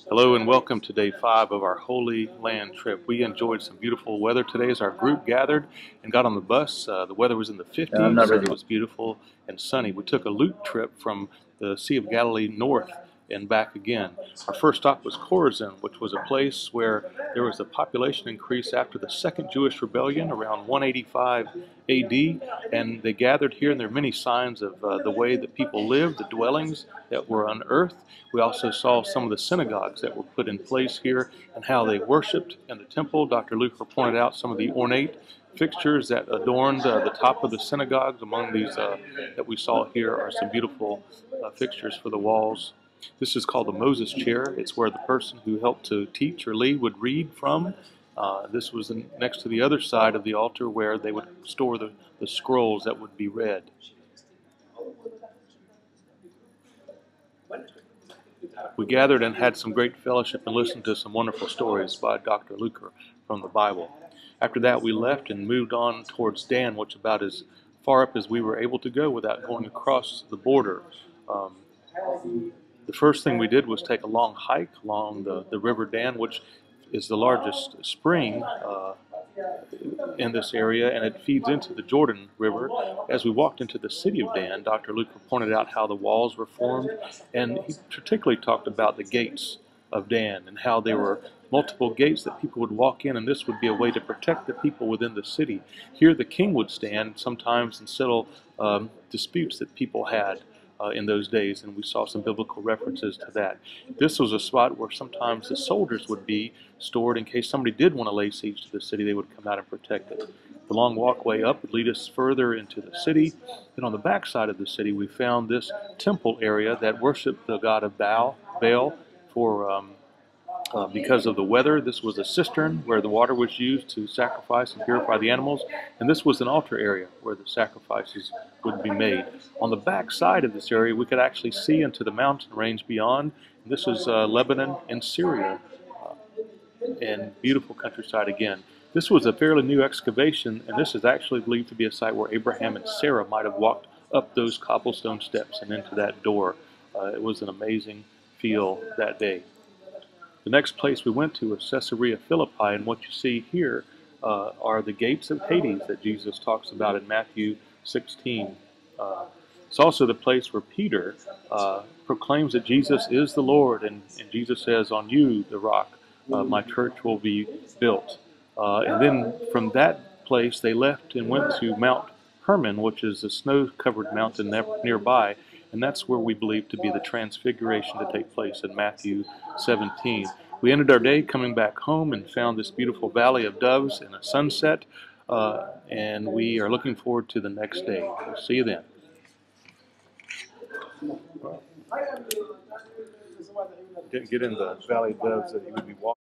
Hello and welcome to day 5 of our Holy Land trip. We enjoyed some beautiful weather today as our group gathered and got on the bus. The weather was in the 50s, so it was beautiful and sunny. We took a loop trip from the Sea of Galilee north and back again. Our first stop was Chorazin, which was a place where there was a population increase after the Second Jewish Rebellion around 185 AD, and they gathered here, and there are many signs of the way that people lived, the dwellings that were unearthed. We also saw some of the synagogues that were put in place here and how they worshiped in the temple. Dr. Luker pointed out some of the ornate fixtures that adorned the top of the synagogues. Among these that we saw here are some beautiful fixtures for the walls. This is called the Moses chair. It's where the person who helped to teach or lead would read from. This was next to the other side of the altar where they would store the scrolls that would be read. We gathered and had some great fellowship and listened to some wonderful stories by Dr. Luker from the Bible. After that, we left and moved on towards Dan, which is about as far up as we were able to go without going across the border. The first thing we did was take a long hike along the River Dan, which is the largest spring in this area, and it feeds into the Jordan River. As we walked into the city of Dan, Dr. Luker pointed out how the walls were formed, and he particularly talked about the gates of Dan and how there were multiple gates that people would walk in, and this would be a way to protect the people within the city. Here the king would stand sometimes and settle disputes that people had in those days, and we saw some biblical references to that. This was a spot where sometimes the soldiers would be stored in case somebody did want to lay siege to the city. They would come out and protect it. The long walkway up would lead us further into the city. Then on the back side of the city we found this temple area that worshiped the god of Baal for because of the weather. This was a cistern where the water was used to sacrifice and purify the animals, and this was an altar area where the sacrifices would be made. On the back side of this area we could actually see into the mountain range beyond. This is Lebanon and Syria, and beautiful countryside again. This was a fairly new excavation, and this is actually believed to be a site where Abraham and Sarah might have walked up those cobblestone steps and into that door. It was an amazing feel that day. The next place we went to was Caesarea Philippi, and what you see here are the gates of Hades that Jesus talks about in Matthew 16. It's also the place where Peter proclaims that Jesus is the Lord, and Jesus says, "On you, the rock, my church will be built." And then from that place they left and went to Mount Hermon, which is a snow-covered mountain nearby, and that's where we believe to be the transfiguration to take place in Matthew 17. We ended our day coming back home and found this beautiful valley of doves and a sunset, and we are looking forward to the next day. We'll see you then. Didn't get in the valley of doves that you would be walking.